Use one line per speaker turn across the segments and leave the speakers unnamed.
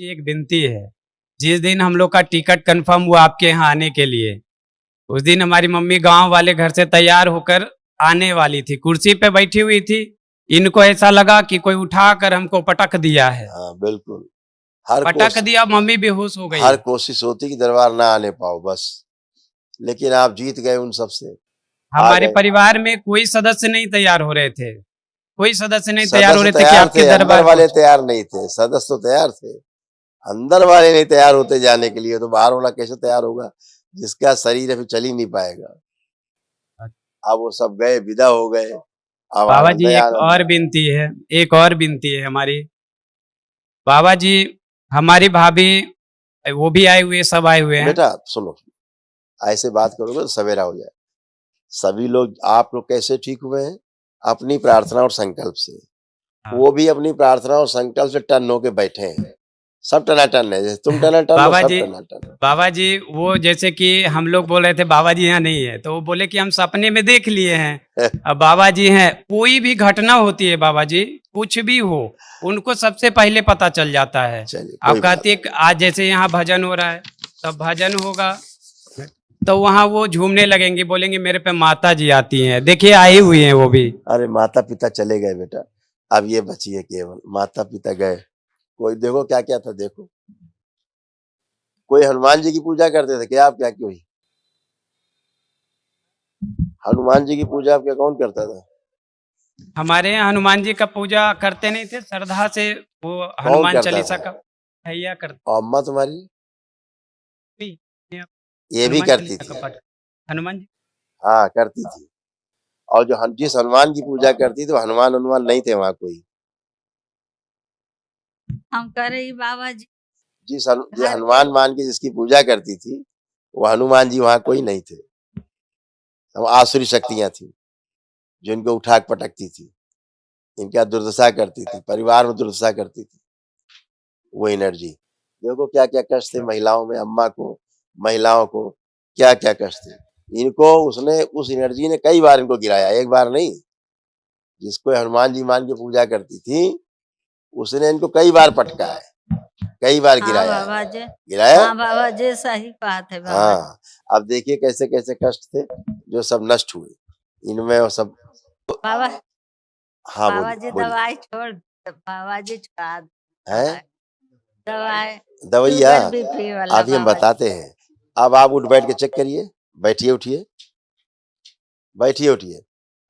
की एक विनती है। जिस दिन हम लोग का टिकट कंफर्म हुआ आपके यहाँ आने के लिए, उस दिन हमारी मम्मी गांव वाले घर से तैयार होकर आने वाली थी, कुर्सी पे बैठी हुई थी। इनको ऐसा लगा कि कोई उठाकर हमको पटक दिया है।
हाँ बिल्कुल। हर
पटक दिया, मम्मी बेहोश हो गई।
हर कोशिश होती कि दरबार ना आने पाओ बस, लेकिन आप जीत गए उन सबसे।
हमारे परिवार में कोई सदस्य नहीं तैयार हो रहे थे, कोई सदस्य नहीं तैयार हो
सदस्य
रहे थे कि
तैयार
आपके
थे, अंदर
दरबार
वाले तैयार नहीं थे। सदस्य तो तैयार थे, अंदर वाले नहीं तैयार होते जाने के लिए, तो बाहर वाला कैसे तैयार होगा जिसका शरीर अभी चल ही नहीं पाएगा। अब वो सब गए, विदा हो गए। अब
बाबा
आनंद
जी
ही
एक
आनंद
और
है।
विनती है, एक और विनती है हमारी। बाबा जी हमारी भाभी वो भी आए हुए, सब आए हुए हैं।
बेटा सुनो, ऐसे बात करोगे तो सवेरा हो जाए। सभी लोग, आप लोग कैसे ठीक हुए हैं? अपनी प्रार्थना और संकल्प से।
हाँ।
वो भी अपनी प्रार्थना और संकल्प से टन होके बैठे हैं। सब टनाटन है, जैसे तुम टनाटन हो,
बाबा
सब
जी,
टनाटन है।
बाबा जी वो जैसे कि हम लोग बोल रहे थे बाबा जी यहाँ नहीं है, तो वो बोले कि हम सपने में देख लिए हैं। अब बाबा जी हैं, कोई भी घटना होती है बाबा जी, कुछ भी हो, उनको सबसे पहले पता चल जाता है।
चलिए
आप
कोई बात
कहते हैं आज जैसे यहाँ भजन हो रहा है, तब भजन होगा तो वहाँ वो झूमने लगेंगे, बोलेंगे मेरे पे माता जी आती हैं, देखिए आई हुई हैं वो भी।
अरे माता पिता चले गए बेटा, अब ये बची है केवल। माता पिता गए, कोई देखो क्या क्या था। देखो कोई हनुमान जी की पूजा करते थे क्या? आप क्या क्यों? हनुमान जी की पूजा आपके कौन करता था?
हमारे यहाँ हनुमान जी का पूजा करते नहीं थे, श्रद्धा से वो
कौन
हनुमान
करता
चालीसा
था?
का भैया करते
और अम्मा तुम्हारी
भी।
ये भी
हनुमान
करती
चालीसा
थी?
का पाठ, हनुमान जी।
हाँ करती थी। और जो जिस हनुमान की पूजा करती थी वो हनुमान हनुमान नहीं थे वहां कोई।
हम कर रही बाबा जी।
जो हनुमान मान के जिसकी पूजा करती थी वो हनुमान जी वहां कोई नहीं थे। वो आसुरी शक्तियां थी जो इनको उठा पटकती थी, इनका दुर्दशा करती थी, परिवार में दुर्दशा करती थी वो एनर्जी। देखो क्या क्या कष्ट थे महिलाओं में, अम्मा को, महिलाओं को क्या क्या कष्ट थे। इनको उसने, उस एनर्जी ने कई बार इनको गिराया, एक बार नहीं। जिसको हनुमान जी मान के पूजा करती थी उसने इनको कई बार पटका है, कई बार
हाँ
गिराया
बाबा
है।
जी,
गिराया।
हाँ बाबा जी सही बात है बाबा जी।
हाँ अब देखिए कैसे कैसे कष्ट थे जो सब नष्ट हुए इनमें, और सब।
बाबा
हाँ
बाबा जी
बोलिए
दवाई छोड़, बाबा जी छोड़ा
है
दवाई,
दवैया।
शुगर बीपी वाला
अभी हम
बाबा जी।
बताते हैं। अब आप उठ बैठ के चेक करिए, बैठिए उठिए, बैठिए उठिए।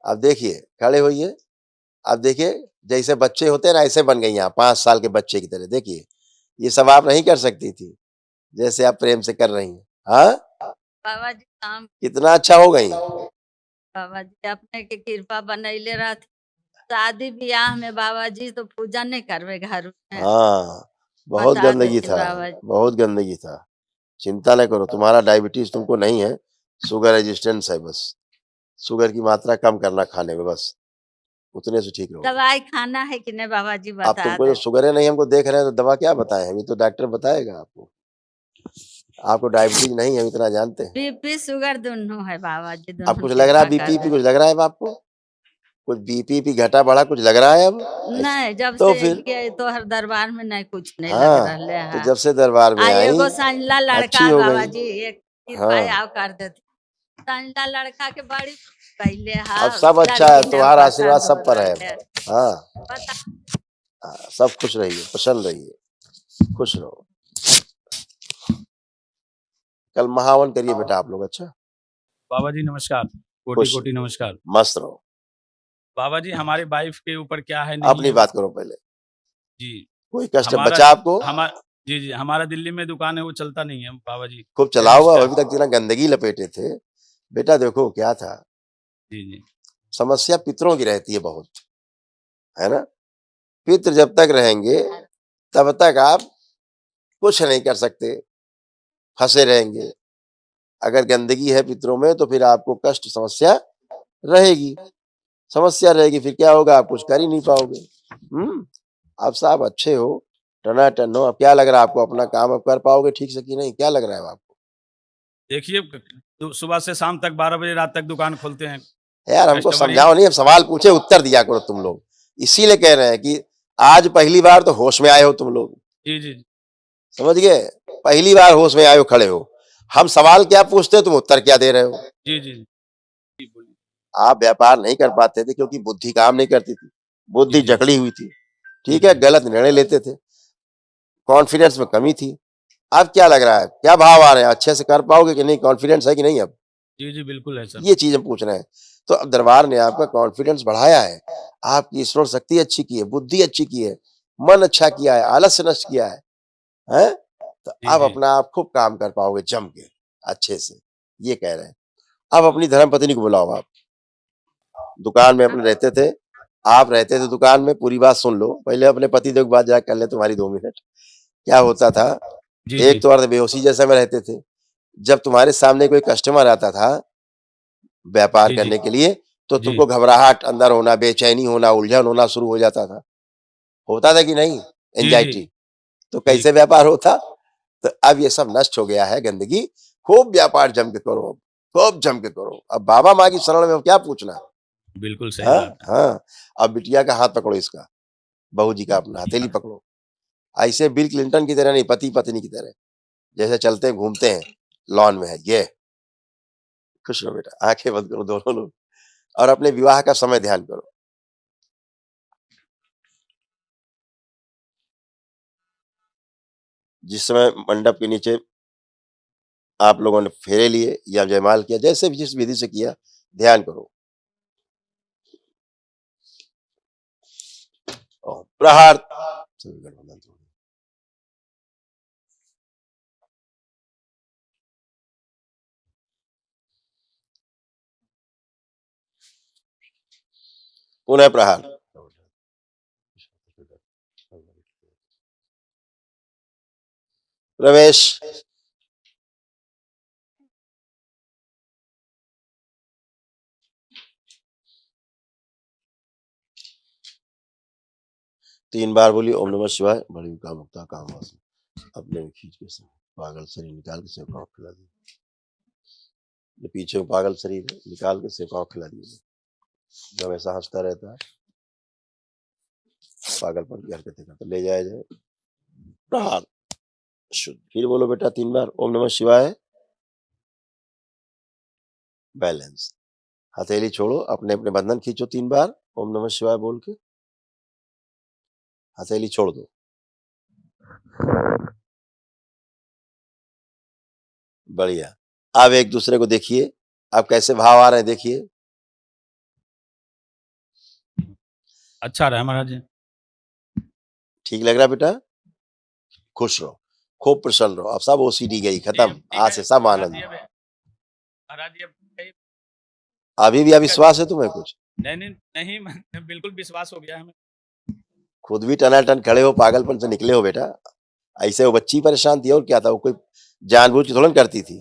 अब देखिए, खड़े होइए। अब देखिए जैसे बच्चे होते हैं ना, ऐसे बन गई आप 5 साल के बच्चे की तरह। देखिए ये सब आप नहीं कर सकती थी जैसे आप प्रेम से कर रही हैं। हाँ
बाबा जी काम,
कितना अच्छा हो गई।
बाबा जी अपने के कृपा बनैले रहती। शादी ब्याह में बाबा जी तो पूजा नहीं करवे घर में।
हाँ बहुत
बता
गंदगी
देती
था,
बाबा जी।
बहुत गंदगी था। चिंता न करो, तुम्हारा डायबिटीज तुमको नहीं है, शुगर रेजिस्टेंस है बस। शुगर की मात्रा कम करना खाने में, बस उतने से ठीक रहो।
दवाई खाना है कि नहीं बाबा जी
अब
बता
तुमको
दे।
जो शुगर है नहीं, हमको देख रहे हैं तो दवा क्या बताएं हम? ये तो डॉक्टर बताएगा आपको। आपको डायबिटीज नहीं है, हम इतना जानते हैं।
बीपी शुगर दोनों है बाबा जी,
अब
दोनों
कुछ लग रहा है
कृपा
बीपी
कर
कुछ लग रहा है अब आपको? कुछ बीपी घटा बढ़ा कुछ लग रहा है अब?
नहीं, जब
तो
से
फिर
गए तो हर दरबार में नहीं कुछ नहीं लग
हाँ,
रहा
तो
है।
जब से दरबार में आई
एगो संजला
अच्छी
लड़का
हो
बाबा
गई।
जी एक कृपा
हाँ
आओ कर देते। संजला लड़का के बड़ी पहले
अब सब अच्छा है, तुम्हारा आशीर्वाद सब पर है। हाँ हाँ, सब खुश रहिए, प्रसन्न रहिए, खुश रहो। कल महावन करिए बेटा आप लोग। अच्छा
बाबा जी नमस्कार, कोटि
खुश
कोटि नमस्कार।
मस्त रहो।
बाबा जी हमारी वाइफ के ऊपर क्या है नहीं
अपनी
है
बात करो पहले।
जी।
कोई कष्ट
हमारा
बचा आपको?
जी जी, हमारा दिल्ली में दुकान है, वो चलता नहीं है बाबा जी।
खूब चला हुआ, अभी तक जितना गंदगी लपेटे थे। बेटा देखो क्या था,
जी जी
समस्या पितरों की रहती है बहुत, है ना। पितृ जब तक रहेंगे तब तक आप कुछ नहीं कर सकते, फंसे रहेंगे। अगर गंदगी है पितरों में तो फिर आपको कष्ट समस्या रहेगी, समस्या रहेगी, फिर क्या होगा? आप कुछ कर ही नहीं पाओगे। आप साहब अच्छे हो, टनाटन हो। अब क्या लग रहा है आपको, अपना काम अब कर पाओगे ठीक से कि नहीं? क्या लग रहा है आपको?
देखिए तो सुबह से शाम तक 12 बजे रात तक दुकान खोलते हैं।
यार हमको
कस्टमर
समझाओ नहीं, अब सवाल पूछे उत्तर दिया करो तुम लोग। इसीलिए कह रहे हैं कि आज पहली बार तो होश में आए हो तुम लोग।
जी जी
समझ गए? पहली बार होश में आए हो, खड़े हो। हम सवाल क्या पूछते, तुम उत्तर क्या दे रहे हो?
जी जी जी बोलिए।
आप व्यापार नहीं कर पाते थे क्योंकि बुद्धि काम नहीं करती थी, बुद्धि
जी, जी।
जकड़ी हुई थी, ठीक
जी,
है,
जी।
गलत निर्णय लेते थे, कॉन्फिडेंस में कमी थी। अब क्या लग रहा है, क्या भाव आ रहे हैं, अच्छे से कर पाओगे कि नहीं, कॉन्फिडेंस है कि नहीं? अब
जी जी बिल्कुल है सर।
ये चीज हम पूछ रहे हैं। तो अब दरबार ने आपका कॉन्फिडेंस बढ़ाया है, आपकी ईश्वर शक्ति अच्छी की है, बुद्धि अच्छी की है, मन अच्छा किया है, आलस्य नष्ट किया है? तो
जी
अब
जी
अपना आप खूब काम कर पाओगे जम के, अच्छे से, ये कह रहे हैं। अब अपनी धर्म पत्नी को बुलाओ। आप दुकान में अपने रहते थे, आप रहते थे दुकान में, पूरी बात सुन लो। पहले अपने पति देव की बात जाके कर ले, तुम्हारी 2 मिनट। क्या होता था,
जी
एक
जी
तो अर्ध बेहोशी जैसे में रहते थे। जब तुम्हारे सामने कोई कस्टमर आता था व्यापार
जी जी
करने के लिए, तो
जी
तुमको घबराहट अंदर होना, बेचैनी होना, उलझन होना शुरू हो जाता था कि नहीं?
जी जी
एंजाइटी। तो
जी
कैसे व्यापार होता? तो अब ये सब नष्ट हो गया है, गंदगी। खूब व्यापार जम के करो, अब खूब जम के करो। अब बाबा माँ की शरण में क्या पूछना?
बिल्कुल सही
हाँ
बात है।
हाँ। अब बिटिया का हाथ पकड़ो, इसका बहू जी का अपना हथेली पकड़ो, ऐसे बिल क्लिंटन की तरह नहीं, पति पत्नी की तरह, जैसे चलते हैं घूमते हैं लॉन में है ये। खुश रहो बेटा, आंखें बंद करो दोनों लोग, और अपने विवाह का समय ध्यान करो। जिस समय मंडप के नीचे आप लोगों ने फेरे लिए या जयमाल किया, जैसे भी जिस विधि से किया, ध्यान करो। और प्रहार पुनः प्रहार। प्रवेश। तीन बार बोली ओम नमः शिवाय। बड़ी का मुक्ता काम वासी अपने में खींच के से पागल शरीर निकाल के सेव पाँव खिला दिए। जो पीछे में पागल शरीर है, निकाल के सेव पाँव खिला दिए। जब ऐसा हंसता रहता है, पागलपन की हरकतें करता, ले जाया जाए। प्रहार शुद्ध। फिर बोलो बेटा 3 बार ओम नमः शिवाय। बैलेंस। हथेली छोड़ो, अपने अपने बंधन खींचो 3 बार ओम नमः शिवाय बोल के, हथेली छोड़ दो। बढ़िया। अब एक दूसरे को देखिए, अब कैसे भाव आ रहे हैं, देखिए।
अच्छा रहा महाराज जी।
ठीक लग रहा बेटा? खुश रहो, खूब प्रसन्न रहो। अब सब ओसीडी गई, खत्म। आज से सब आनंद।
महाराज जी अब
अभी भी अविश्वास है तुम्हें कुछ?
नहीं नहीं नहीं बिल्कुल विश्वास हो गया हमें।
खुद भी टनाटन खड़े हो, पागलपन से निकले हो बेटा। ऐसे वो बच्ची परेशान थी, और क्या था? वो कोई जानबूझ के थोड़ा करती थी,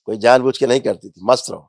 कोई जानबूझ के नहीं करती थी। मस्त रहो।